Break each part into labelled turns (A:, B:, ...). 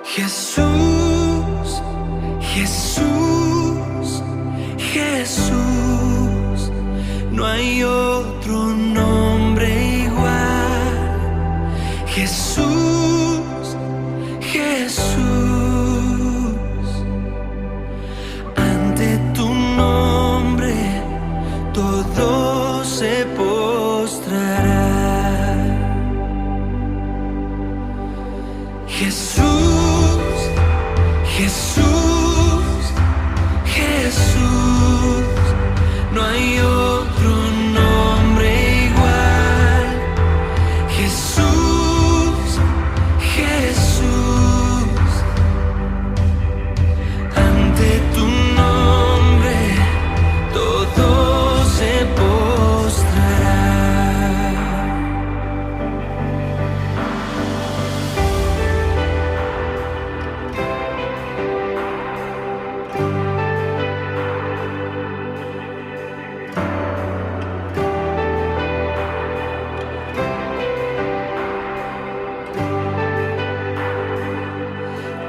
A: Jesús, Jesús, Jesús, no hay otro nombre igual. Jesús, Jesús, ante tu nombre todo se postrará. Jesús, Jesús, Jesús, no hay otro nombre igual. Jesús, Jesús, ante tu nombre todo se postrará.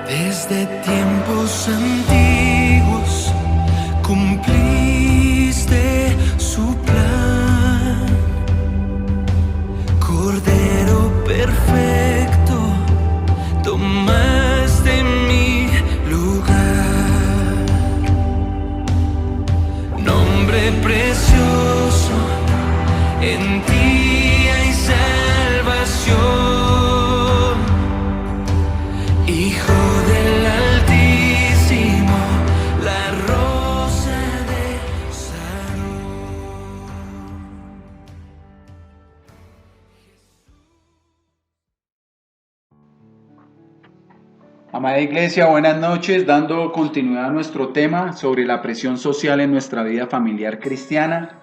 A: Desde tiempos antiguos cumpliste su plan. Cordero perfecto, tomaste mi lugar. Nombre precioso, en ti hay salvación. Hijo del Altísimo, la rosa de Sarón.
B: Amada Iglesia, buenas noches, dando continuidad a nuestro tema sobre la presión social en nuestra vida familiar cristiana.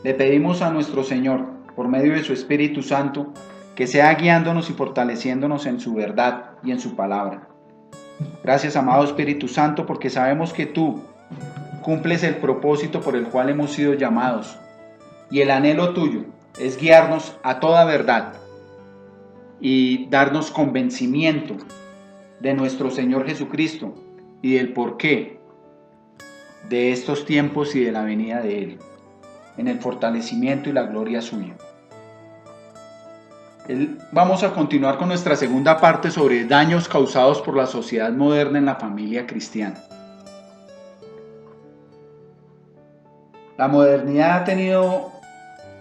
B: Le pedimos a nuestro Señor, por medio de su Espíritu Santo, que sea guiándonos y fortaleciéndonos en su verdad y en su palabra. Gracias, amado Espíritu Santo, porque sabemos que tú cumples el propósito por el cual hemos sido llamados, y el anhelo tuyo es guiarnos a toda verdad y darnos convencimiento de nuestro Señor Jesucristo y del porqué de estos tiempos y de la venida de Él, en el fortalecimiento y la gloria suya. Vamos a continuar con nuestra segunda parte sobre daños causados por la sociedad moderna en la familia cristiana. La modernidad ha tenido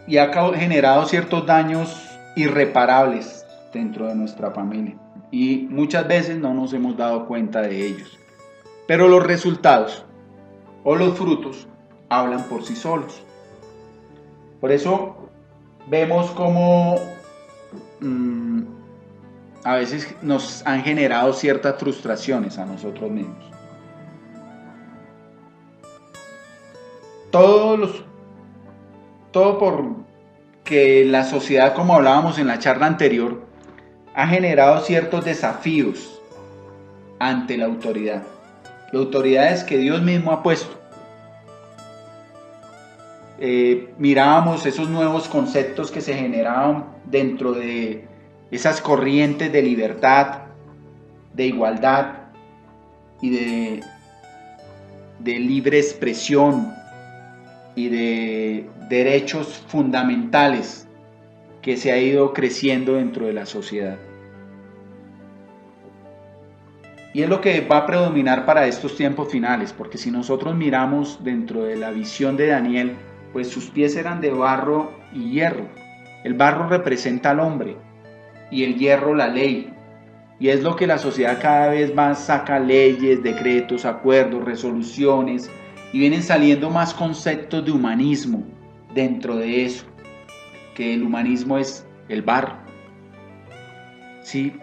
B: y ha generado ciertos daños irreparables dentro de nuestra familia, y muchas veces no nos hemos dado cuenta de ellos. Pero los resultados o los frutos hablan por sí solos. Por eso vemos cómo a veces nos han generado ciertas frustraciones a nosotros mismos. Todo porque la sociedad, como hablábamos en la charla anterior, ha generado ciertos desafíos ante la autoridad. La autoridad es que Dios mismo ha puesto. Mirábamos esos nuevos conceptos que se generaban dentro de esas corrientes de libertad, de igualdad y de libre expresión y de derechos fundamentales que se ha ido creciendo dentro de la sociedad. Y es lo que va a predominar para estos tiempos finales, porque si nosotros miramos dentro de la visión de Daniel, pues sus pies eran de barro y hierro. El barro representa al hombre y el hierro la ley. Y es lo que la sociedad cada vez más saca: leyes, decretos, acuerdos, resoluciones, y vienen saliendo más conceptos de humanismo dentro de eso, que el humanismo es el barro, ¿sí?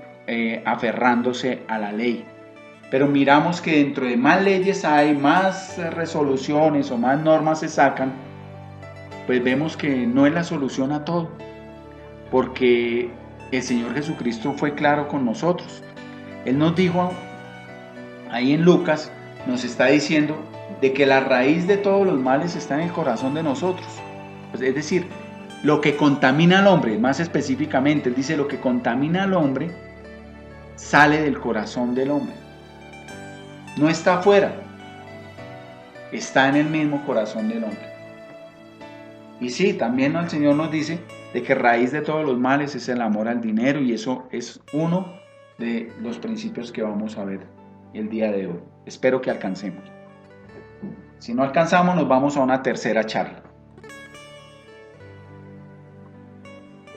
B: Aferrándose a la ley. Pero miramos que dentro de más leyes hay, más resoluciones o más normas se sacan, pues vemos que no es la solución a todo, porque el Señor Jesucristo fue claro con nosotros. Él nos dijo, ahí en Lucas, nos está diciendo de que la raíz de todos los males está en el corazón de nosotros. Pues es decir, lo que contamina al hombre, más específicamente, Él dice, lo que contamina al hombre sale del corazón del hombre. No está afuera, está en el mismo corazón del hombre. Y sí, también el Señor nos dice de que raíz de todos los males es el amor al dinero, y eso es uno de los principios que vamos a ver el día de hoy. Espero que alcancemos. Si no alcanzamos, nos vamos a una tercera charla.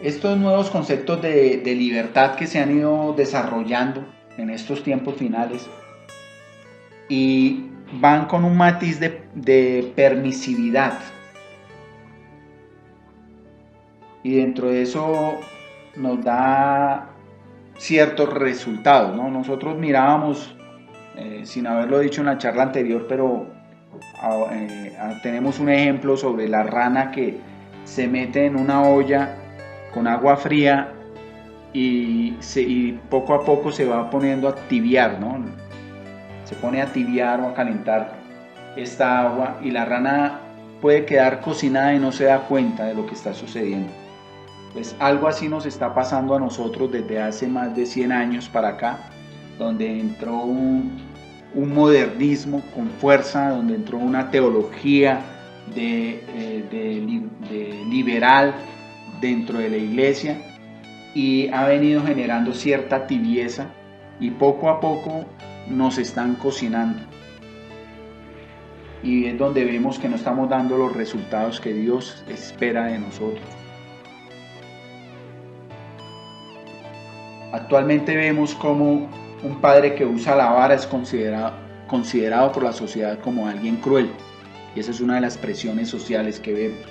B: Estos nuevos conceptos de libertad que se han ido desarrollando en estos tiempos finales y van con un matiz de permisividad. Y dentro de eso nos da ciertos resultados, ¿no? Nosotros mirábamos, sin haberlo dicho en la charla anterior, pero tenemos un ejemplo sobre la rana que se mete en una olla con agua fría y poco a poco se va poniendo a tibiar, ¿no? Se pone a tibiar o a calentar esta agua, y la rana puede quedar cocinada y no se da cuenta de lo que está sucediendo. Pues algo así nos está pasando a nosotros desde hace más de 100 años para acá, donde entró un modernismo con fuerza, donde entró una teología liberal dentro de la iglesia, y ha venido generando cierta tibieza, y poco a poco nos están cocinando, y es donde vemos que no estamos dando los resultados que Dios espera de nosotros. Actualmente vemos como un padre que usa la vara es considerado por la sociedad como alguien cruel, y esa es una de las presiones sociales que vemos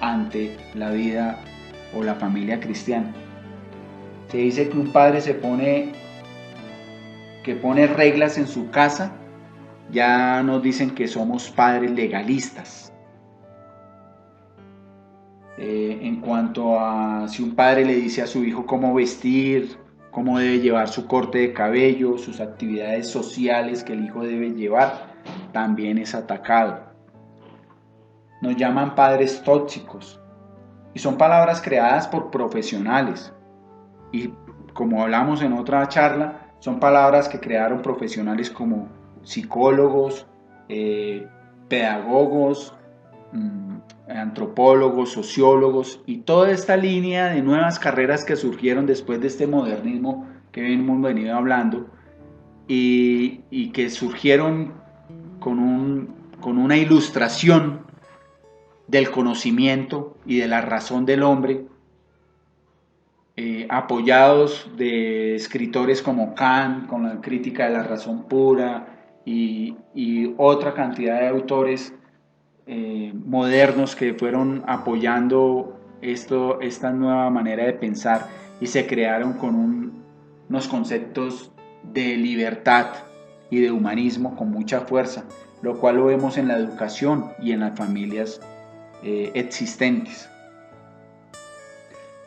B: ante la vida o la familia cristiana. Se dice que un padre pone reglas en su casa, ya nos dicen que somos padres legalistas. En cuanto a si un padre le dice a su hijo cómo vestir, cómo debe llevar su corte de cabello, sus actividades sociales que el hijo debe llevar, también es atacado. Nos llaman padres tóxicos, y son palabras creadas por profesionales, y como hablamos en otra charla, son palabras que crearon profesionales como psicólogos, pedagogos, antropólogos, sociólogos, y toda esta línea de nuevas carreras que surgieron después de este modernismo que hemos venido hablando, y que surgieron con una ilustración del conocimiento y de la razón del hombre, apoyados de escritores como Kant, con la crítica de la razón pura, y otra cantidad de autores modernos que fueron apoyando esta nueva manera de pensar, y se crearon con unos conceptos de libertad y de humanismo con mucha fuerza, lo cual lo vemos en la educación y en las familias existentes.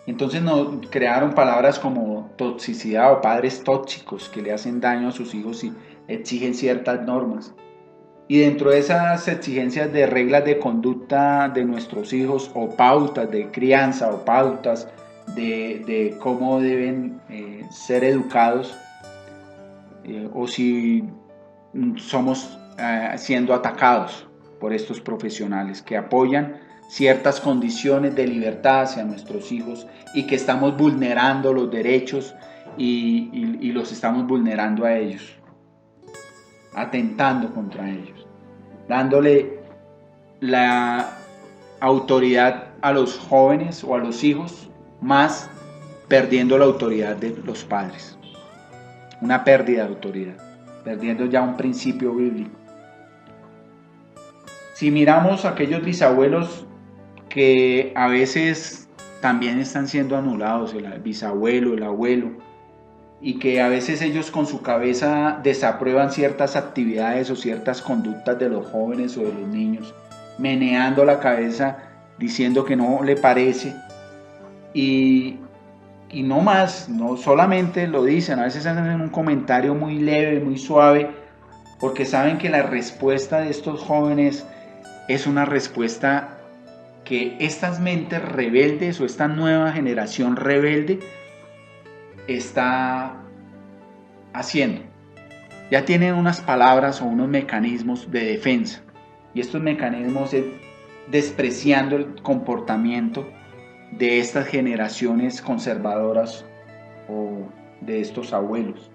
B: Entonces nos crearon palabras como toxicidad o padres tóxicos que le hacen daño a sus hijos y exigen ciertas normas. Y dentro de esas exigencias de reglas de conducta de nuestros hijos, o pautas de crianza, o pautas de cómo deben ser educados, o si somos siendo atacados por estos profesionales que apoyan ciertas condiciones de libertad hacia nuestros hijos, y que estamos vulnerando los derechos y los estamos vulnerando a ellos, atentando contra ellos, dándole la autoridad a los jóvenes o a los hijos, más perdiendo la autoridad de los padres. Una pérdida de autoridad, perdiendo ya un principio bíblico. Si miramos a aquellos bisabuelos que a veces también están siendo anulados, el bisabuelo, el abuelo, y que a veces ellos con su cabeza desaprueban ciertas actividades o ciertas conductas de los jóvenes o de los niños, meneando la cabeza diciendo que no le parece, y no más, no solamente lo dicen, a veces hacen un comentario muy leve, muy suave, porque saben que la respuesta de estos jóvenes es una respuesta que estas mentes rebeldes o esta nueva generación rebelde está haciendo? Ya tienen unas palabras o unos mecanismos de defensa. Y estos mecanismos es despreciando el comportamiento de estas generaciones conservadoras o de estos abuelos,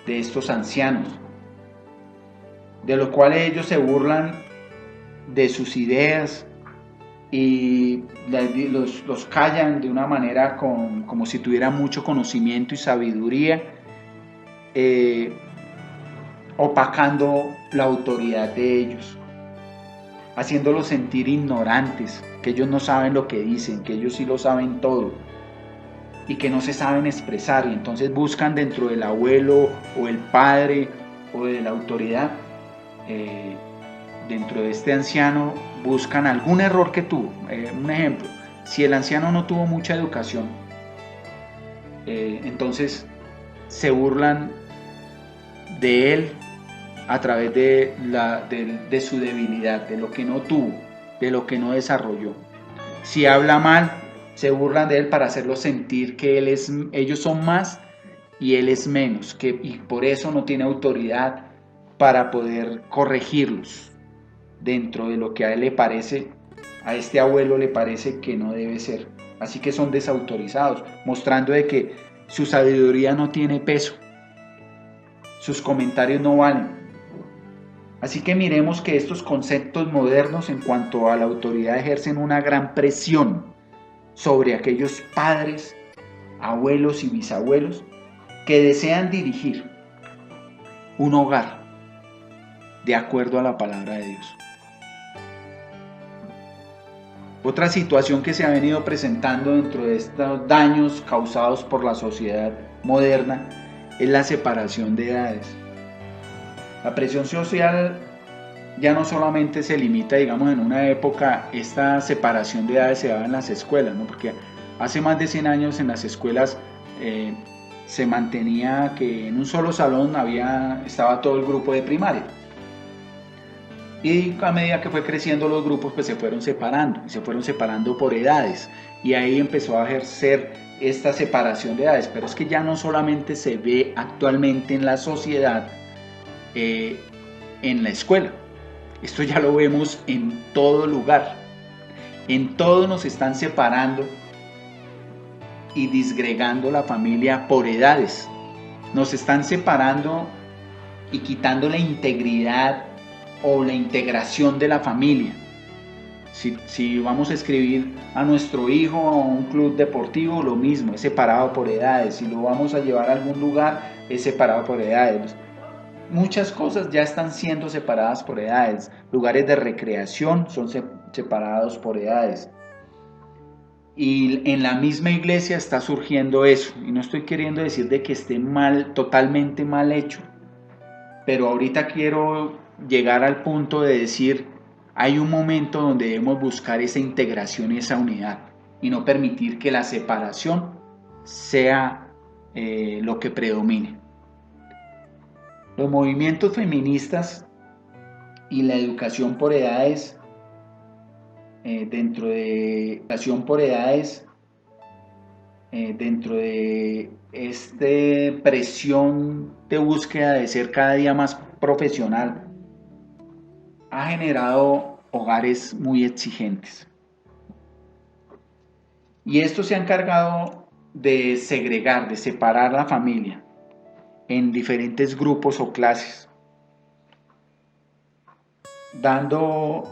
B: de estos ancianos, de lo cual ellos se burlan de sus ideas y los callan de una manera como si tuvieran mucho conocimiento y sabiduría, opacando la autoridad de ellos, haciéndolos sentir ignorantes, que ellos no saben lo que dicen, que ellos sí lo saben todo y que no se saben expresar, y entonces buscan dentro del abuelo o el padre o de la autoridad, dentro de este anciano, buscan algún error que tuvo. Un ejemplo, si el anciano no tuvo mucha educación, entonces se burlan de él a través de su debilidad, de lo que no tuvo, de lo que no desarrolló. Si habla mal, se burlan de él para hacerlo sentir que ellos son más y él es menos, y por eso no tiene autoridad para poder corregirlos dentro de lo que a él le parece, a este abuelo le parece que no debe ser. Así que son desautorizados, mostrando de que su sabiduría no tiene peso, sus comentarios no valen. Así que miremos que estos conceptos modernos en cuanto a la autoridad ejercen una gran presión sobre aquellos padres, abuelos y bisabuelos que desean dirigir un hogar de acuerdo a la palabra de Dios. Otra situación que se ha venido presentando dentro de estos daños causados por la sociedad moderna es la separación de edades. La presión social ya no solamente se limita, digamos, en una época esta separación de edades se daba en las escuelas, ¿no? Porque hace más de 100 años en las escuelas se mantenía que en un solo salón estaba todo el grupo de primaria. Y a medida que fue creciendo los grupos, pues se fueron separando por edades, y ahí empezó a ejercer esta separación de edades. Pero es que ya no solamente se ve actualmente en la sociedad, en la escuela, esto ya lo vemos en todo lugar. En todo nos están separando y disgregando la familia por edades. Nos están separando y quitando la integridad o la integración de la familia. Si vamos a escribir a nuestro hijo a un club deportivo, lo mismo, es separado por edades. Si lo vamos a llevar a algún lugar, es separado por edades. Muchas cosas ya están siendo separadas por edades. Lugares de recreación son separados por edades. Y en la misma iglesia está surgiendo eso. Y no estoy queriendo decir de que esté mal, totalmente mal hecho. Pero ahorita quiero llegar al punto de decir, hay un momento donde debemos buscar esa integración y esa unidad, y no permitir que la separación sea lo que predomine. Los movimientos feministas y la educación por edades, dentro de esta presión de búsqueda de ser cada día más profesional, ha generado hogares muy exigentes. Y esto se ha encargado de segregar, de separar la familia en diferentes grupos o clases, dando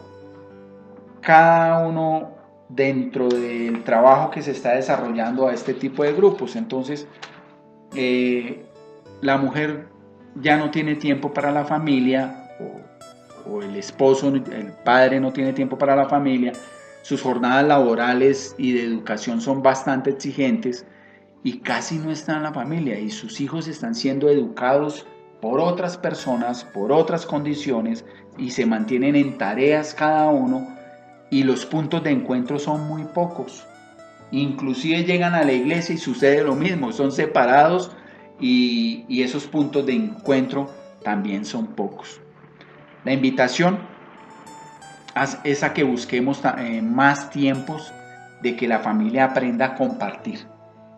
B: cada uno dentro del trabajo que se está desarrollando a este tipo de grupos. Entonces, la mujer ya no tiene tiempo para la familia, o el esposo, el padre no tiene tiempo para la familia, sus jornadas laborales y de educación son bastante exigentes y casi no está en la familia, y sus hijos están siendo educados por otras personas, por otras condiciones, y se mantienen en tareas cada uno, y los puntos de encuentro son muy pocos. Inclusive llegan a la iglesia y sucede lo mismo, son separados, y esos puntos de encuentro también son pocos. La invitación es a que busquemos más tiempos de que la familia aprenda a compartir.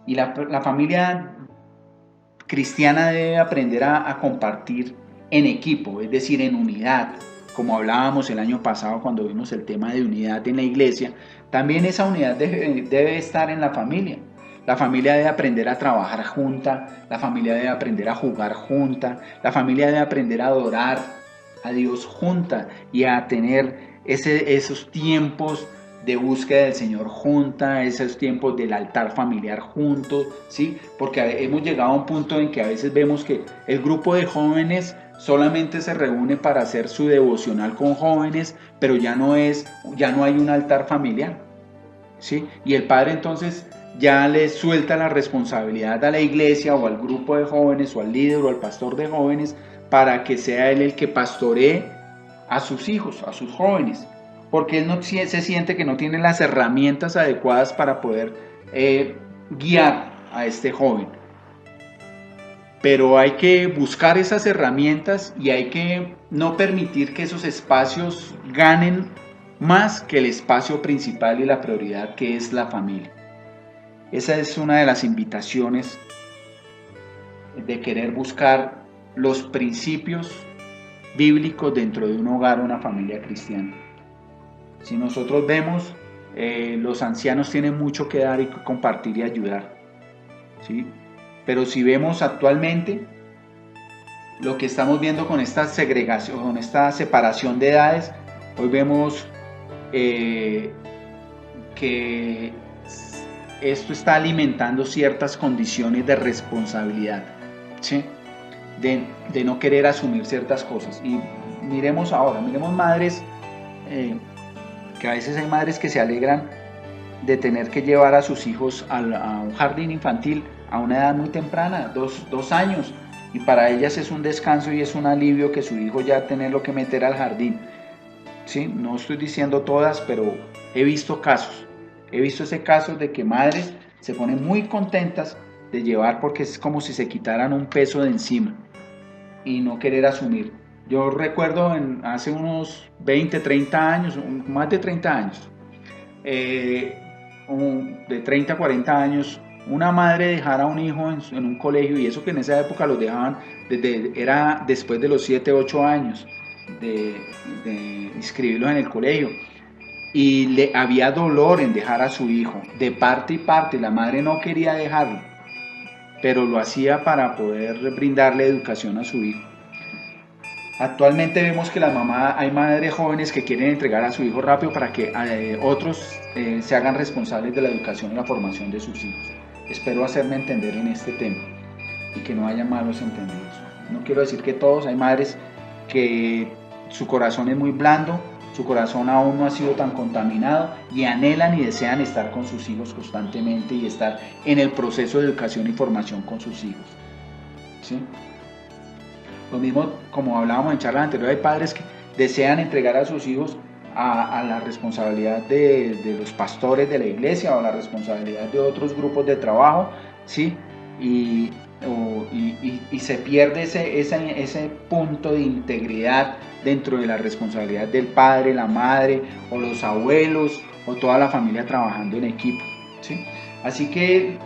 B: Y la familia cristiana debe aprender a compartir en equipo, es decir, en unidad. Como hablábamos el año pasado cuando vimos el tema de unidad en la iglesia, también esa unidad debe estar en la familia. La familia debe aprender a trabajar junta, la familia debe aprender a jugar junta, la familia debe aprender a adorar a Dios junta y a tener esos tiempos de búsqueda del Señor junta, esos tiempos del altar familiar juntos, ¿sí? Porque hemos llegado a un punto en que a veces vemos que el grupo de jóvenes solamente se reúne para hacer su devocional con jóvenes, pero ya no hay un altar familiar, ¿sí? Y el padre entonces ya le suelta la responsabilidad a la iglesia o al grupo de jóvenes o al líder o al pastor de jóvenes para que sea él el que pastoree a sus hijos, a sus jóvenes, porque él no se siente que no tiene las herramientas adecuadas para poder guiar a este joven. Pero hay que buscar esas herramientas y hay que no permitir que esos espacios ganen más que el espacio principal y la prioridad, que es la familia. Esa es una de las invitaciones de querer buscar los principios bíblicos dentro de un hogar o una familia cristiana. Si nosotros vemos, los ancianos tienen mucho que dar y compartir y ayudar, ¿sí? Pero si vemos actualmente lo que estamos viendo con esta segregación, con esta separación de edades, hoy vemos que esto está alimentando ciertas condiciones de responsabilidad, ¿sí? De no querer asumir ciertas cosas. Y miremos madres, que a veces hay madres que se alegran de tener que llevar a sus hijos a un jardín infantil a una edad muy temprana, 2 años, y para ellas es un descanso y es un alivio que su hijo ya tenerlo que meter al jardín, ¿sí? No estoy diciendo todas, pero he visto ese caso de que madres se ponen muy contentas de llevar porque es como si se quitaran un peso de encima y no querer asumir. Yo recuerdo hace unos 20, 30 años, más de 30 años, de 30 a 40 años, una madre dejar a un hijo en un colegio, y eso que en esa época los dejaban, era después de los 7, 8 años de inscribirlos en el colegio, y había dolor en dejar a su hijo, de parte y parte, la madre no quería dejarlo, pero lo hacía para poder brindarle educación a su hijo. Actualmente vemos que hay madres jóvenes que quieren entregar a su hijo rápido para que otros se hagan responsables de la educación y la formación de sus hijos. Espero hacerme entender en este tema y que no haya malos entendidos. No quiero decir que todos, hay madres que su corazón es muy blando, su corazón aún no ha sido tan contaminado y anhelan y desean estar con sus hijos constantemente y estar en el proceso de educación y formación con sus hijos, ¿sí? Lo mismo, como hablábamos en charlas anteriores, hay padres que desean entregar a sus hijos a la responsabilidad de los pastores de la iglesia o a la responsabilidad de otros grupos de trabajo, ¿sí? Y se pierde ese punto de integridad dentro de la responsabilidad del padre, la madre o los abuelos o toda la familia trabajando en equipo, ¿sí? Así que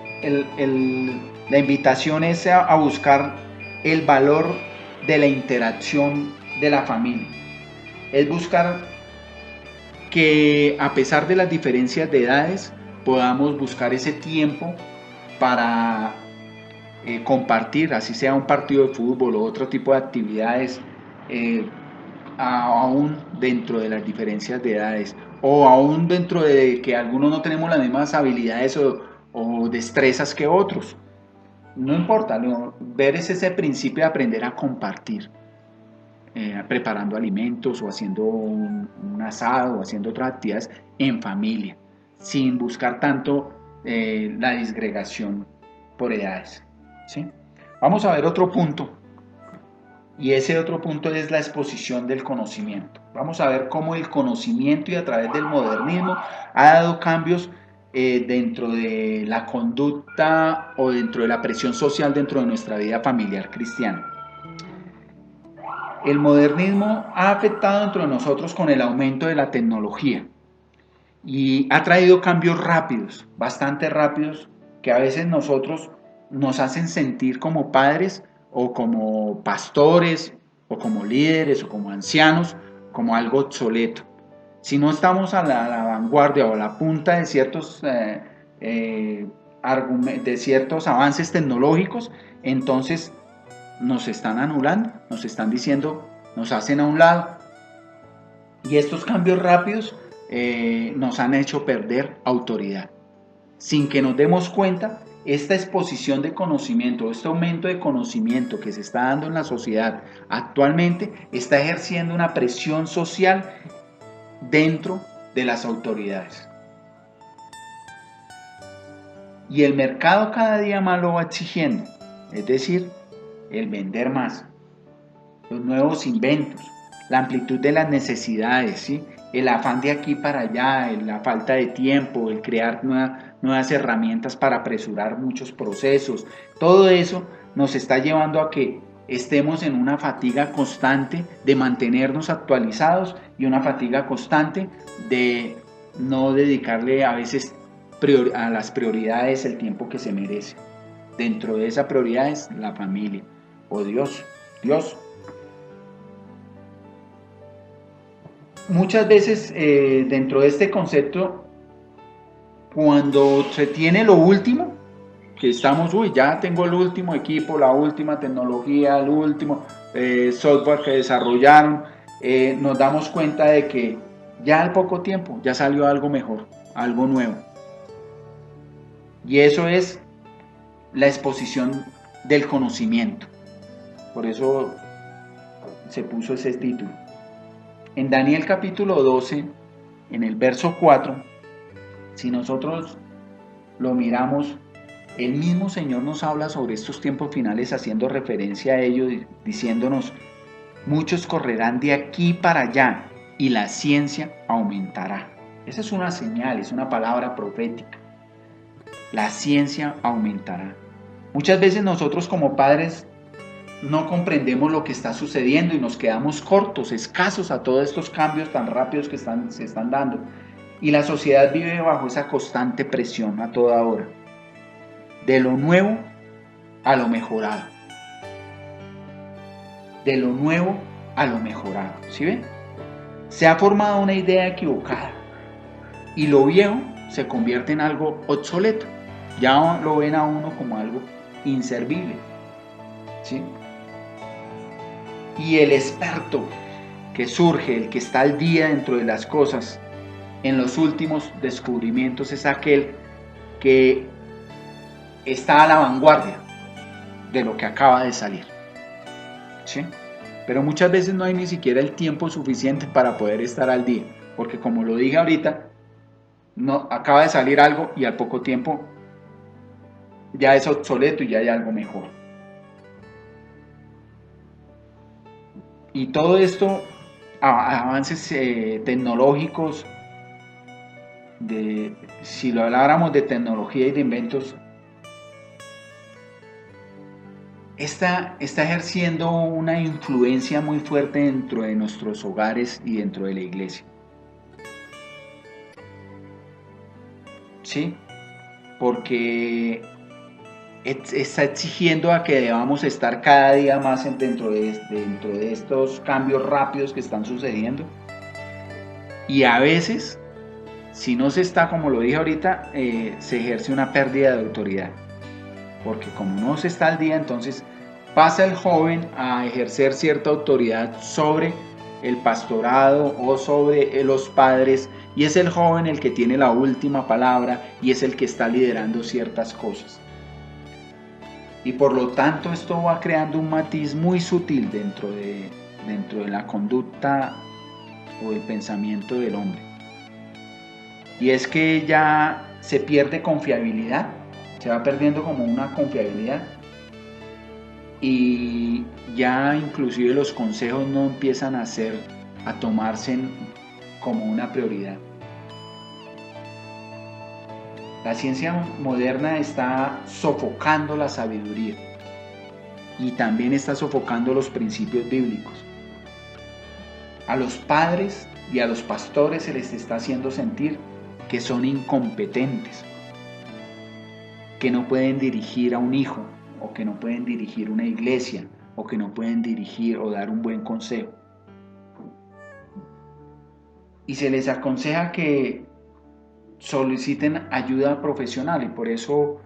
B: la invitación es a buscar el valor de la interacción de la familia, es buscar que a pesar de las diferencias de edades podamos buscar ese tiempo para compartir, así sea un partido de fútbol o otro tipo de actividades, aún dentro de las diferencias de edades o aún dentro de que algunos no tenemos las mismas habilidades o destrezas que otros. No importa, ver ese principio de aprender a compartir, preparando alimentos o haciendo un asado o haciendo otras actividades en familia, sin buscar tanto la disgregación por edades, ¿sí? Vamos a ver otro punto, y ese otro punto es la exposición del conocimiento. Vamos a ver cómo el conocimiento y a través del modernismo ha dado cambios dentro de la conducta o dentro de la presión social dentro de nuestra vida familiar cristiana. El modernismo ha afectado dentro de nosotros con el aumento de la tecnología y ha traído cambios rápidos, bastante rápidos, que a veces nosotros nos hacen sentir como padres o como pastores o como líderes o como ancianos como algo obsoleto. Si no estamos a la vanguardia o a la punta de ciertos avances tecnológicos, entonces nos están anulando, nos están diciendo, nos hacen a un lado. Y estos cambios rápidos nos han hecho perder autoridad. Sin que nos demos cuenta, esta exposición de conocimiento, este aumento de conocimiento que se está dando en la sociedad actualmente, está ejerciendo una presión social dentro de las autoridades. Y el mercado cada día más lo va exigiendo, es decir, el vender más, los nuevos inventos, la amplitud de las necesidades, ¿sí? El afán de aquí para allá, la falta de tiempo, el crear nuevas herramientas para apresurar muchos procesos, todo eso nos está llevando a que estemos en una fatiga constante de mantenernos actualizados y una fatiga constante de no dedicarle a veces a las prioridades el tiempo que se merece. Dentro de esa prioridad es la familia o Dios. Muchas veces dentro de este concepto, cuando se tiene lo último, que estamos, ya tengo el último equipo, la última tecnología, el último software que desarrollaron, nos damos cuenta de que ya al poco tiempo ya salió algo mejor, algo nuevo. Y eso es la exposición del conocimiento. Por eso se puso ese título. En Daniel capítulo 12, en el verso 4, si nosotros lo miramos, el mismo Señor nos habla sobre estos tiempos finales haciendo referencia a ello, diciéndonos, muchos correrán de aquí para allá y la ciencia aumentará. Esa es una señal, es una palabra profética. La ciencia aumentará. Muchas veces nosotros como padres no comprendemos lo que está sucediendo y nos quedamos cortos, escasos a todos estos cambios tan rápidos que se están dando. Y la sociedad vive bajo esa constante presión a toda hora. De lo nuevo a lo mejorado. De lo nuevo a lo mejorado. ¿Sí ven? Se ha formado una idea equivocada y lo viejo se convierte en algo obsoleto. Ya lo ven a uno como algo inservible. ¿Sí? Y el experto que surge, el que está al día dentro de las cosas, en los últimos descubrimientos, es aquel que está a la vanguardia de lo que acaba de salir. ¿Sí? Pero muchas veces no hay ni siquiera el tiempo suficiente para poder estar al día, porque como lo dije ahorita, no, acaba de salir algo y al poco tiempo ya es obsoleto y ya hay algo mejor. Y todo esto, avances tecnológicos, si lo habláramos de tecnología y de inventos, está ejerciendo una influencia muy fuerte dentro de nuestros hogares y dentro de la iglesia. ¿Sí? Porque está exigiendo a que debamos estar cada día más dentro de estos cambios rápidos que están sucediendo. Y a veces, si no se está, como lo dije ahorita, se ejerce una pérdida de autoridad. Porque como no se está al día, entonces pasa el joven a ejercer cierta autoridad sobre el pastorado o sobre los padres, y es el joven el que tiene la última palabra y es el que está liderando ciertas cosas. Y por lo tanto esto va creando un matiz muy sutil dentro de la conducta o el pensamiento del hombre. Y es que ya se pierde confiabilidad, se va perdiendo como una confiabilidad. Y ya inclusive los consejos no empiezan a tomarse como una prioridad. La ciencia moderna está sofocando la sabiduría y también está sofocando los principios bíblicos. A los padres y a los pastores se les está haciendo sentir que son incompetentes, que no pueden dirigir a un hijo, o que no pueden dirigir una iglesia, o que no pueden dirigir o dar un buen consejo. Y se les aconseja que soliciten ayuda profesional, y por eso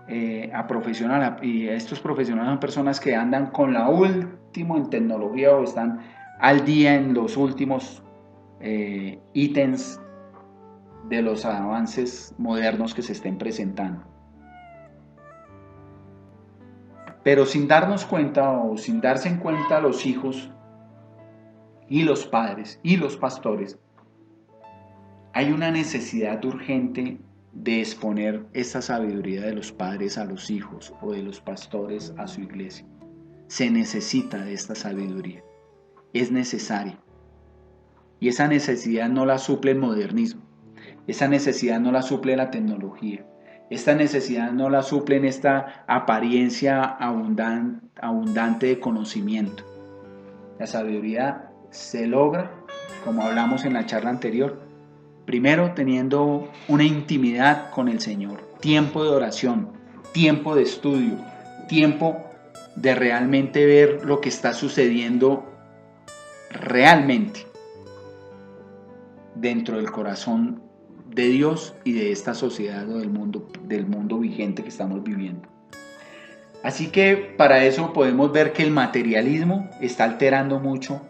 B: y estos profesionales son personas que andan con la última en tecnología o están al día en los últimos ítems de los avances modernos que se estén presentando. Pero sin darnos cuenta o sin darse en cuenta los hijos y los padres y los pastores, hay una necesidad urgente de exponer esta sabiduría de los padres a los hijos o de los pastores a su iglesia. Se necesita de esta sabiduría, es necesaria. Y esa necesidad no la suple el modernismo, esa necesidad no la suple la tecnología, esta necesidad no la suple en esta apariencia abundante de conocimiento. La sabiduría se logra, como hablamos en la charla anterior, primero teniendo una intimidad con el Señor, tiempo de oración, tiempo de estudio, tiempo de realmente ver lo que está sucediendo realmente dentro del corazón de Dios y de esta sociedad o del mundo vigente que estamos viviendo. Así que para eso podemos ver que el materialismo está alterando mucho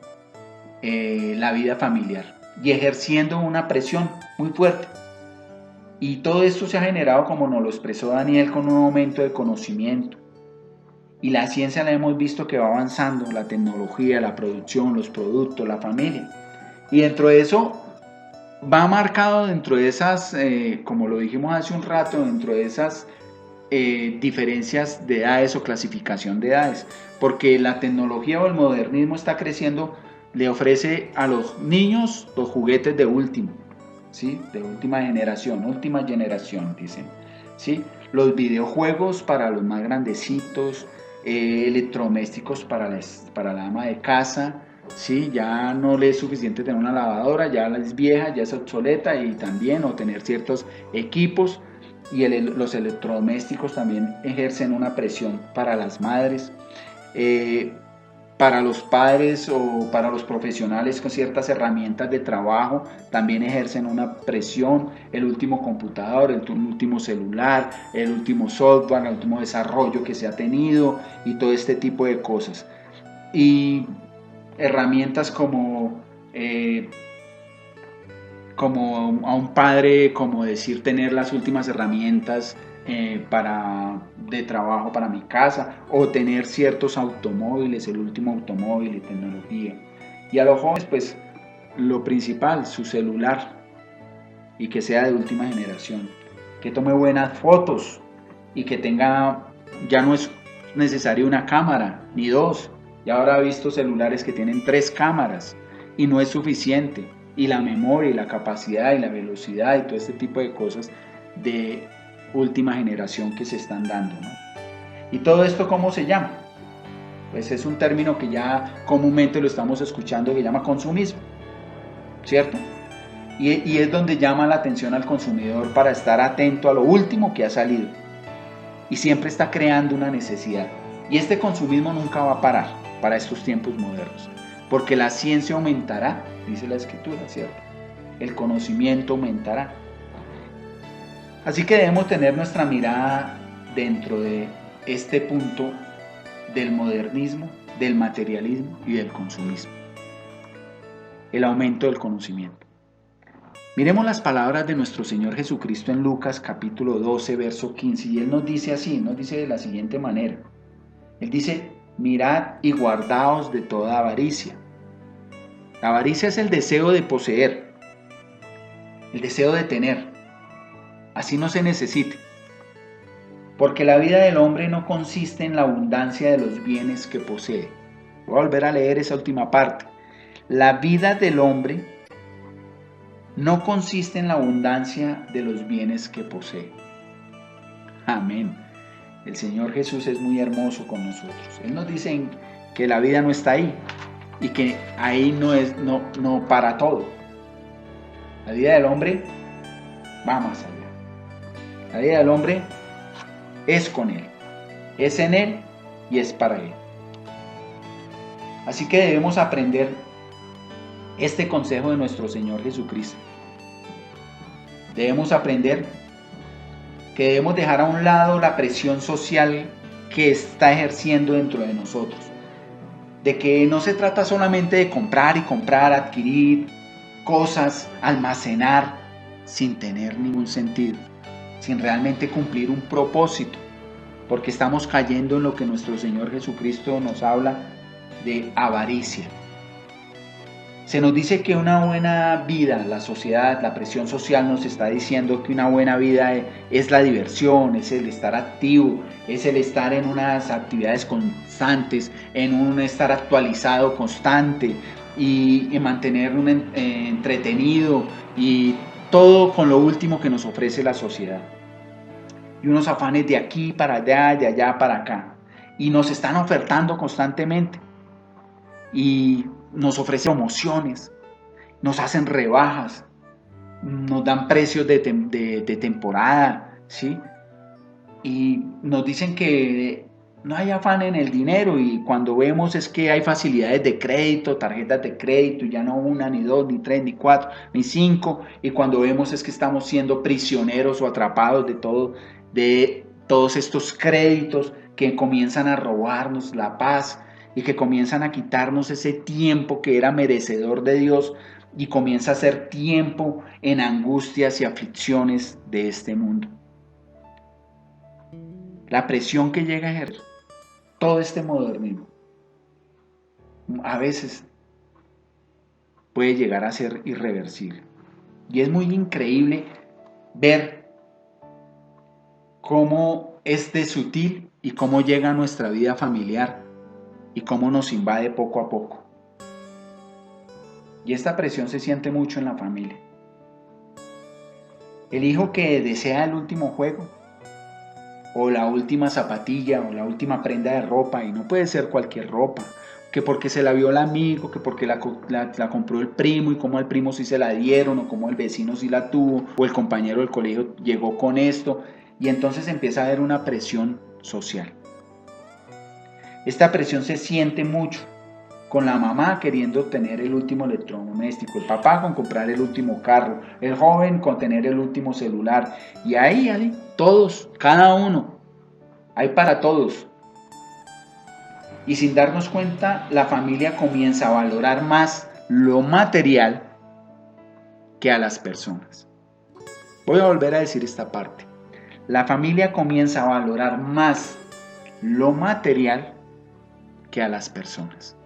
B: la vida familiar y ejerciendo una presión muy fuerte. Y todo esto se ha generado, como nos lo expresó Daniel, con un aumento de conocimiento. Y la ciencia la hemos visto que va avanzando, la tecnología, la producción, los productos, la familia. Y dentro de eso va marcado dentro de esas, como lo dijimos hace un rato, dentro de esas diferencias de edades o clasificación de edades. Porque la tecnología o el modernismo está creciendo, le ofrece a los niños los juguetes de última, ¿sí? De última generación, dicen, ¿sí? Los videojuegos para los más grandecitos, electrodomésticos para la ama de casa, ¿sí? Ya no le es suficiente tener una lavadora, ya es vieja, ya es obsoleta, y también o tener ciertos equipos, y los electrodomésticos también ejercen una presión para las madres, para los padres o para los profesionales con ciertas herramientas de trabajo también ejercen una presión, el último computador, el último celular, el último software, el último desarrollo que se ha tenido y todo este tipo de cosas. Y herramientas como a un padre, como decir, tener las últimas herramientas de trabajo para mi casa, o tener ciertos automóviles, el último automóvil y tecnología. Y a los jóvenes, pues lo principal, su celular, y que sea de última generación, que tome buenas fotos y que tenga, ya no es necesario una cámara ni dos, ya ahora he visto celulares que tienen 3 cámaras y no es suficiente, y la memoria y la capacidad y la velocidad y todo este tipo de cosas de última generación que se están dando, ¿no? ¿Y todo esto cómo se llama? Pues es un término que ya comúnmente lo estamos escuchando, que llama consumismo, ¿cierto? Y es donde llama la atención al consumidor para estar atento a lo último que ha salido, y siempre está creando una necesidad, y este consumismo nunca va a parar para estos tiempos modernos, porque la ciencia aumentará, dice la Escritura, ¿cierto? El conocimiento aumentará. Así que debemos tener nuestra mirada dentro de este punto del modernismo, del materialismo y del consumismo. El aumento del conocimiento. Miremos las palabras de nuestro Señor Jesucristo en Lucas capítulo 12, verso 15, y Él nos dice así, nos dice de la siguiente manera. Él dice: mirad y guardaos de toda avaricia. La avaricia es el deseo de poseer, el deseo de tener. Así no se necesite, porque la vida del hombre no consiste en la abundancia de los bienes que posee. Voy a volver a leer esa última parte. La vida del hombre no consiste en la abundancia de los bienes que posee. Amén. El Señor Jesús es muy hermoso con nosotros. Él nos dice que la vida no está ahí y que ahí no para todo. La vida del hombre va más allá. La vida del hombre es con Él, es en Él y es para Él. Así que debemos aprender este consejo de nuestro Señor Jesucristo. Debemos aprender que debemos dejar a un lado la presión social que está ejerciendo dentro de nosotros. De que no se trata solamente de comprar y comprar, adquirir cosas, almacenar sin tener ningún sentido, sin realmente cumplir un propósito, porque estamos cayendo en lo que nuestro Señor Jesucristo nos habla de avaricia. Se nos dice que una buena vida, la sociedad, la presión social nos está diciendo que una buena vida es la diversión, es el estar activo, es el estar en unas actividades constantes, en un estar actualizado constante y mantener un entretenido y todo con lo último que nos ofrece la sociedad. Y unos afanes de aquí para allá, de allá para acá. Y nos están ofertando constantemente. Y nos ofrecen promociones, nos hacen rebajas, nos dan precios de temporada, ¿sí? Y nos dicen que no hay afán en el dinero, y cuando vemos es que hay facilidades de crédito, tarjetas de crédito, ya no una, ni dos, ni tres, ni cuatro, ni cinco, y cuando vemos es que estamos siendo prisioneros o atrapados de todos estos créditos que comienzan a robarnos la paz, y que comienzan a quitarnos ese tiempo que era merecedor de Dios y comienza a ser tiempo en angustias y aflicciones de este mundo. La presión que llega a ejercer todo este modernismo a veces puede llegar a ser irreversible. Y es muy increíble ver cómo es de sutil y cómo llega a nuestra vida familiar y cómo nos invade poco a poco. Y esta presión se siente mucho en la familia. El hijo que desea el último juego, o la última zapatilla, o la última prenda de ropa, y no puede ser cualquier ropa, que porque se la vio el amigo, que porque la compró el primo, y como al primo sí se la dieron, o como el vecino sí la tuvo, o el compañero del colegio llegó con esto, y entonces empieza a haber una presión social. Esta presión se siente mucho con la mamá queriendo tener el último electrodoméstico, el papá con comprar el último carro, el joven con tener el último celular. Y ahí, todos, cada uno, hay para todos. Y sin darnos cuenta, la familia comienza a valorar más lo material que a las personas. Voy a volver a decir esta parte. La familia comienza a valorar más lo material que a las personas.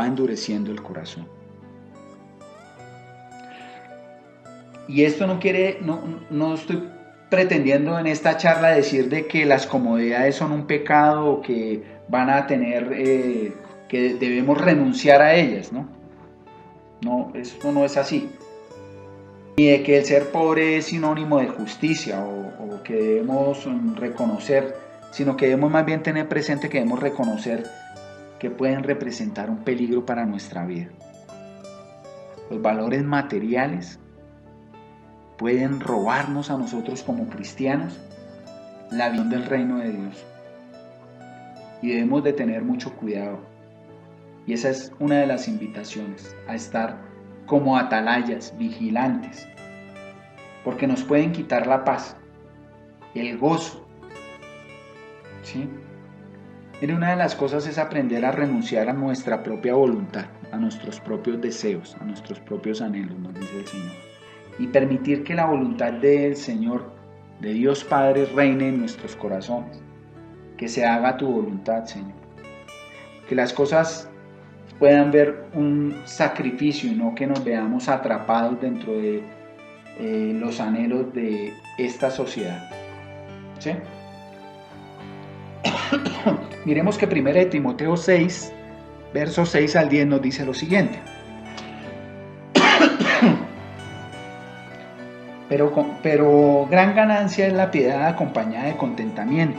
B: Va endureciendo el corazón. Y esto no estoy pretendiendo en esta charla decir de que las comodidades son un pecado o que van a tener, que debemos renunciar a ellas, ¿no? No, esto no es así. Ni de que el ser pobre es sinónimo de justicia o que debemos reconocer, sino que debemos más bien tener presente que debemos reconocer que pueden representar un peligro para nuestra vida. Los valores materiales pueden robarnos a nosotros como cristianos la visión del reino de Dios. Y debemos de tener mucho cuidado. Y esa es una de las invitaciones, a estar como atalayas, vigilantes, porque nos pueden quitar la paz, el gozo, ¿sí? Mire, una de las cosas es aprender a renunciar a nuestra propia voluntad, a nuestros propios deseos, a nuestros propios anhelos, nos dice el Señor, y permitir que la voluntad del Señor, de Dios Padre, reine en nuestros corazones, que se haga tu voluntad, Señor, que las cosas puedan ver un sacrificio y no que nos veamos atrapados dentro de los anhelos de esta sociedad, ¿sí? Miremos que 1 Timoteo 6, versos 6 al 10 nos dice lo siguiente. Pero gran ganancia es la piedad acompañada de contentamiento,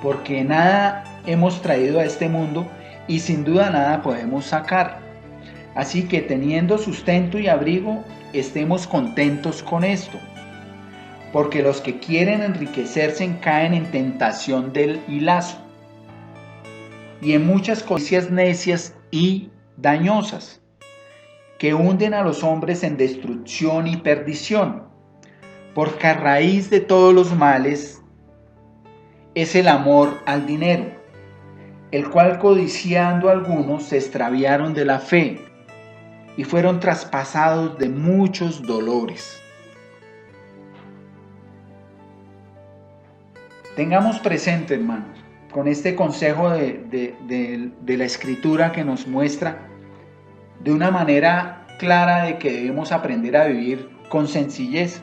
B: porque nada hemos traído a este mundo y sin duda nada podemos sacar. Así que teniendo sustento y abrigo, estemos contentos con esto. porque los que quieren enriquecerse caen en tentación del hilazo y en muchas codicias necias y dañosas, que hunden a los hombres en destrucción y perdición, porque a raíz de todos los males es el amor al dinero, el cual codiciando algunos se extraviaron de la fe y fueron traspasados de muchos dolores. Tengamos presente, hermanos, con este consejo de la Escritura que nos muestra de una manera clara de que debemos aprender a vivir con sencillez,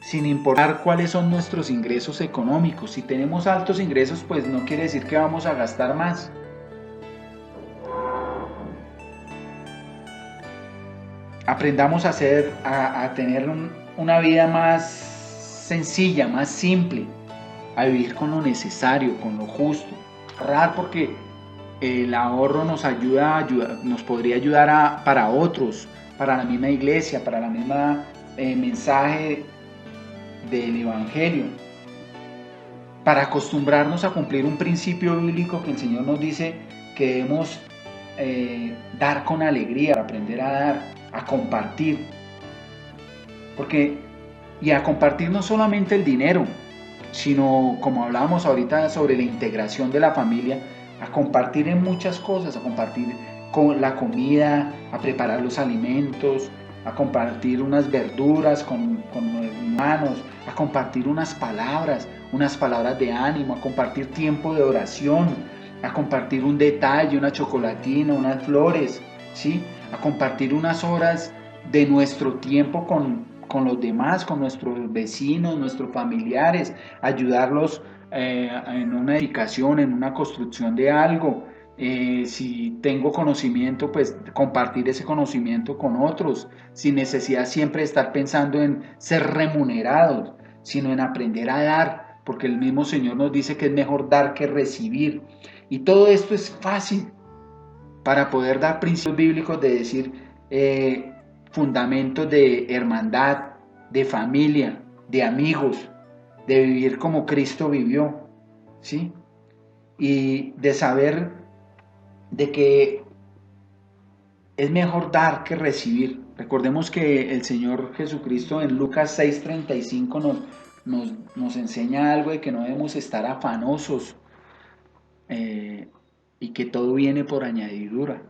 B: sin importar cuáles son nuestros ingresos económicos. Si tenemos altos ingresos, pues no quiere decir que vamos a gastar más. Aprendamos a tener una vida más sencilla, más simple, a vivir con lo necesario, con lo justo. Ahorrar, porque el ahorro nos podría ayudar para otros, para la misma iglesia, para la misma mensaje del Evangelio, para acostumbrarnos a cumplir un principio bíblico que el Señor nos dice que debemos dar con alegría, aprender a dar, a compartir, y a compartir no solamente el dinero, sino, como hablábamos ahorita sobre la integración de la familia, a compartir en muchas cosas, a compartir con la comida, a preparar los alimentos, a compartir unas verduras con hermanos, a compartir unas palabras de ánimo, a compartir tiempo de oración, a compartir un detalle, una chocolatina, unas flores, ¿sí? A compartir unas horas de nuestro tiempo con los demás, con nuestros vecinos, nuestros familiares, ayudarlos en una edificación, en una construcción de algo. Si tengo conocimiento, pues compartir ese conocimiento con otros, sin necesidad siempre de estar pensando en ser remunerados, sino en aprender a dar, porque el mismo Señor nos dice que es mejor dar que recibir. Y todo esto es fácil para poder dar principios bíblicos de decir fundamentos de hermandad, de familia, de amigos, de vivir como Cristo vivió, ¿sí? Y de saber de que es mejor dar que recibir. Recordemos que el Señor Jesucristo en Lucas 6:35 nos enseña algo de que no debemos estar afanosos y que todo viene por añadidura.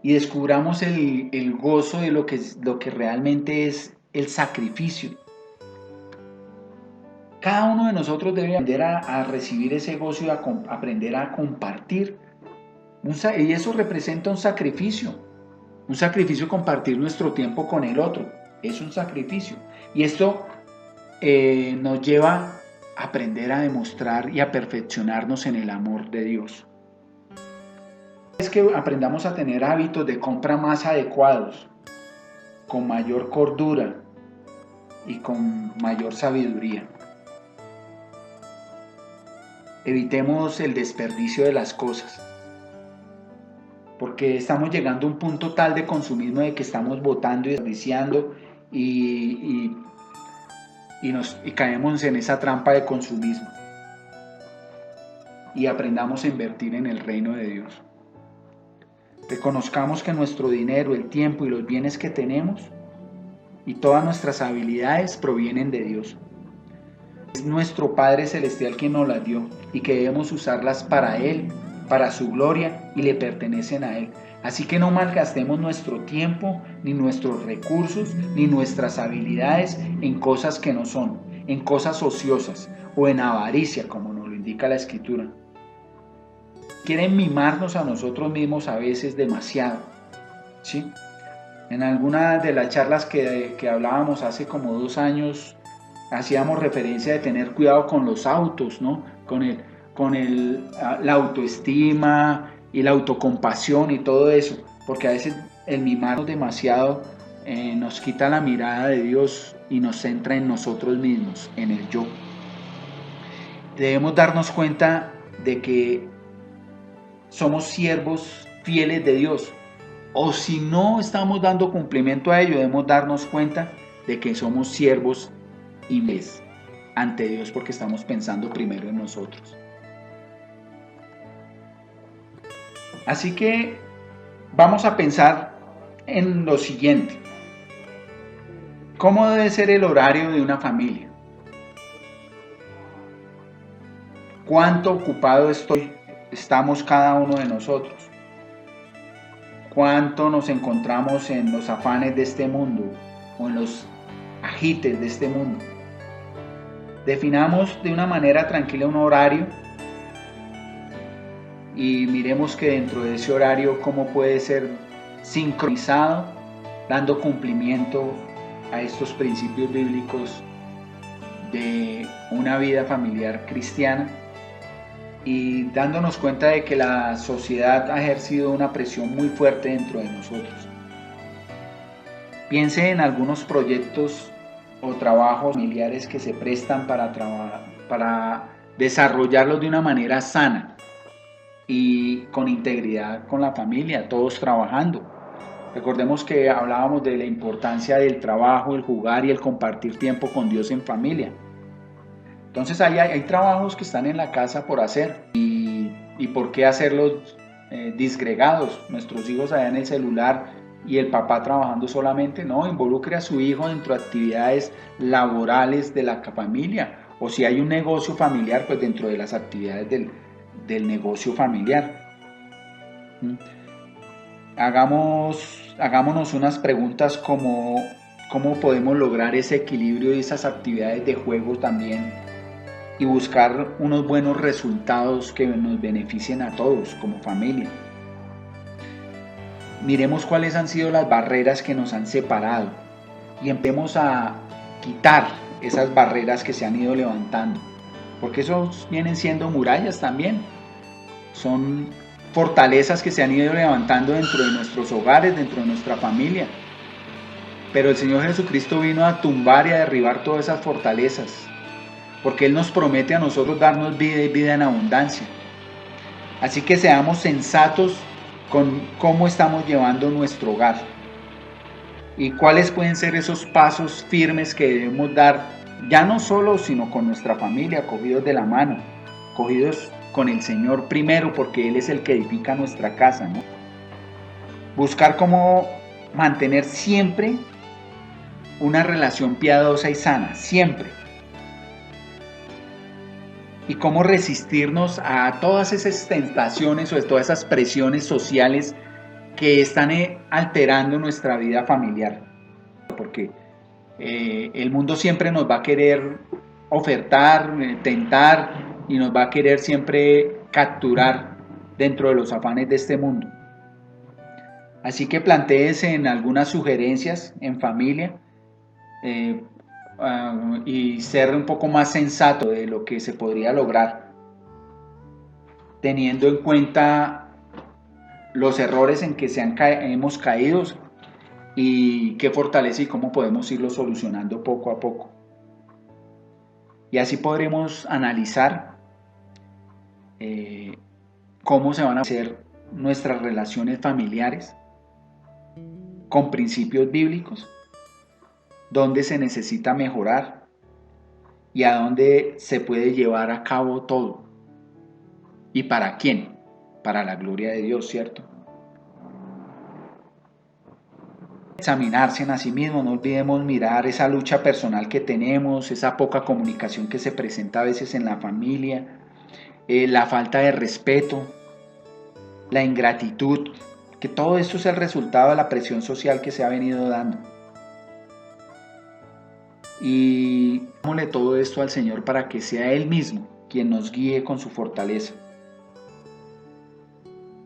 B: Y descubramos el gozo de lo que realmente es el sacrificio. Cada uno de nosotros debe aprender a recibir ese gozo y aprender a compartir. Y eso representa un sacrificio compartir nuestro tiempo con el otro. Es un sacrificio. Y esto nos lleva a aprender a demostrar y a perfeccionarnos en el amor de Dios. Es que aprendamos a tener hábitos de compra más adecuados, con mayor cordura y con mayor sabiduría. Evitemos el desperdicio de las cosas, porque estamos llegando a un punto tal de consumismo de que estamos botando y desperdiciando y caemos en esa trampa de consumismo. Y aprendamos a invertir en el reino de Dios. Reconozcamos que nuestro dinero, el tiempo y los bienes que tenemos y todas nuestras habilidades provienen de Dios. Es nuestro Padre Celestial quien nos las dio y que debemos usarlas para Él, para su gloria, y le pertenecen a Él. Así que no malgastemos nuestro tiempo, ni nuestros recursos, ni nuestras habilidades en cosas que no son, en cosas ociosas o en avaricia, como nos lo indica la Escritura. Quieren mimarnos a nosotros mismos a veces demasiado, ¿sí? En alguna de las charlas que hablábamos hace como 2 años, hacíamos referencia de tener cuidado con los autos, ¿no? Con la autoestima y la autocompasión y todo eso, porque a veces el mimarnos demasiado nos quita la mirada de Dios y nos centra en nosotros mismos, en el yo. Debemos darnos cuenta de que somos siervos fieles de Dios O si no estamos dando cumplimiento a ello, debemos darnos cuenta de que somos siervos inútiles ante Dios porque estamos pensando primero en nosotros. Así que vamos a pensar en lo siguiente. ¿Cómo debe ser el horario de una familia? ¿Cuánto ocupado estamos cada uno de nosotros? ¿Cuánto nos encontramos en los afanes de este mundo o en los ajites de este mundo? Definamos de una manera tranquila un horario y miremos que dentro de ese horario cómo puede ser sincronizado, dando cumplimiento a estos principios bíblicos de una vida familiar cristiana y dándonos cuenta de que la sociedad ha ejercido una presión muy fuerte dentro de nosotros. Piense en algunos proyectos o trabajos familiares que se prestan para desarrollarlos de una manera sana y con integridad con la familia, todos trabajando. Recordemos que hablábamos de la importancia del trabajo, el jugar y el compartir tiempo con Dios en familia. Entonces hay trabajos que están en la casa por hacer y por qué hacerlos disgregados, nuestros hijos allá en el celular y el papá trabajando solamente. No, involucre a su hijo dentro de actividades laborales de la familia, o si hay un negocio familiar, pues dentro de las actividades del negocio familiar. Hagámonos unas preguntas como cómo podemos lograr ese equilibrio y esas actividades de juego también y buscar unos buenos resultados que nos beneficien a todos como familia. Miremos cuáles han sido las barreras que nos han separado y empecemos a quitar esas barreras que se han ido levantando, porque esos vienen siendo murallas también, son fortalezas que se han ido levantando dentro de nuestros hogares, dentro de nuestra familia. Pero el Señor Jesucristo vino a tumbar y a derribar todas esas fortalezas, porque Él nos promete a nosotros darnos vida y vida en abundancia. Así que seamos sensatos con cómo estamos llevando nuestro hogar y cuáles pueden ser esos pasos firmes que debemos dar, ya no solo, sino con nuestra familia, cogidos de la mano, cogidos con el Señor primero, porque Él es el que edifica nuestra casa, ¿no? Buscar cómo mantener siempre una relación piadosa y sana, siempre. Y cómo resistirnos a todas esas tentaciones o a todas esas presiones sociales que están alterando nuestra vida familiar. Porque el mundo siempre nos va a querer ofertar, tentar, y nos va a querer siempre capturar dentro de los afanes de este mundo. Así que plantéese en algunas sugerencias en familia y ser un poco más sensato de lo que se podría lograr, teniendo en cuenta los errores en que hemos caído y qué fortaleza y cómo podemos irlo solucionando poco a poco. Y así podremos analizar cómo se van a hacer nuestras relaciones familiares con principios bíblicos, dónde se necesita mejorar y a dónde se puede llevar a cabo todo. ¿Y para quién? Para la gloria de Dios, ¿cierto? Examinarse en sí mismo, no olvidemos mirar esa lucha personal que tenemos, esa poca comunicación que se presenta a veces en la familia, la falta de respeto, la ingratitud, que todo esto es el resultado de la presión social que se ha venido dando. Y démosle todo esto al Señor para que sea Él mismo quien nos guíe con su fortaleza.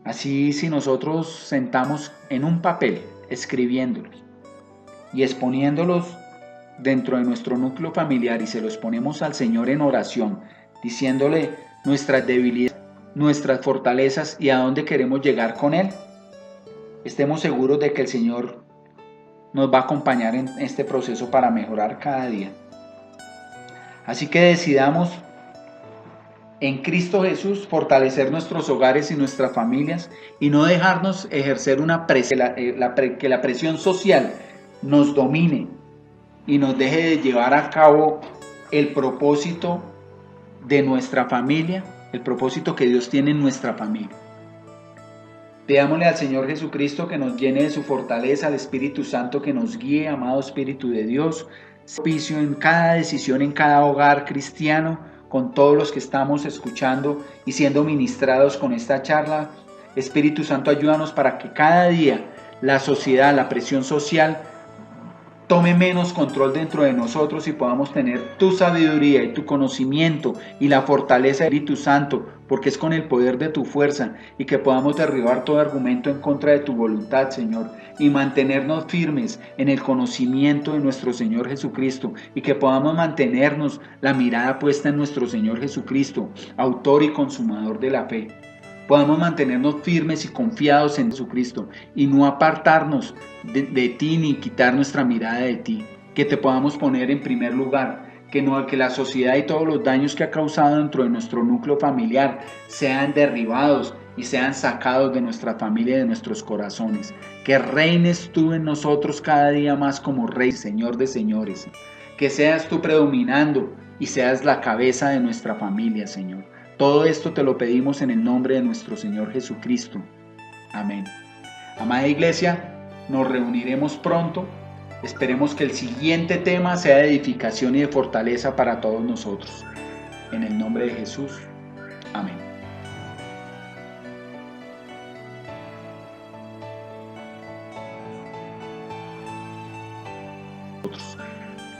B: Así, si nosotros sentamos en un papel, escribiéndolos y exponiéndolos dentro de nuestro núcleo familiar y se los ponemos al Señor en oración, diciéndole nuestras debilidades, nuestras fortalezas y a dónde queremos llegar con Él, estemos seguros de que el Señor nos va a acompañar en este proceso para mejorar cada día. Así que decidamos en Cristo Jesús, fortalecer nuestros hogares y nuestras familias y no dejarnos ejercer que la presión social nos domine y nos deje de llevar a cabo el propósito de nuestra familia, el propósito que Dios tiene en nuestra familia. Pidámosle al Señor Jesucristo que nos llene de su fortaleza, al Espíritu Santo que nos guíe, amado Espíritu de Dios, servicio en cada decisión, en cada hogar cristiano, con todos los que estamos escuchando y siendo ministrados con esta charla. Espíritu Santo, ayúdanos para que cada día la sociedad, la presión social, tome menos control dentro de nosotros y podamos tener tu sabiduría y tu conocimiento y la fortaleza del Espíritu Santo, porque es con el poder de tu fuerza, y que podamos derribar todo argumento en contra de tu voluntad, Señor, y mantenernos firmes en el conocimiento de nuestro Señor Jesucristo, y que podamos mantenernos la mirada puesta en nuestro Señor Jesucristo, autor y consumador de la fe. Podamos mantenernos firmes y confiados en Jesucristo y no apartarnos de ti ni quitar nuestra mirada de ti. Que te podamos poner en primer lugar, que la sociedad y todos los daños que ha causado dentro de nuestro núcleo familiar sean derribados y sean sacados de nuestra familia y de nuestros corazones. Que reines tú en nosotros cada día más como Rey, Señor de señores. Que seas tú predominando y seas la cabeza de nuestra familia, Señor. Todo esto te lo pedimos en el nombre de nuestro Señor Jesucristo. Amén. Amada Iglesia, nos reuniremos pronto. Esperemos que el siguiente tema sea de edificación y de fortaleza para todos nosotros. En el nombre de Jesús. Amén.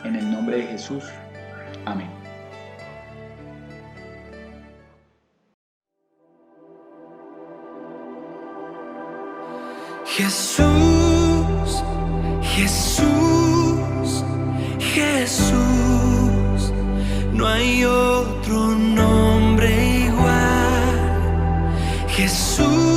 B: En el nombre de Jesús. Amén.
A: Jesús, Jesús, Jesús, no hay otro nombre igual. Jesús.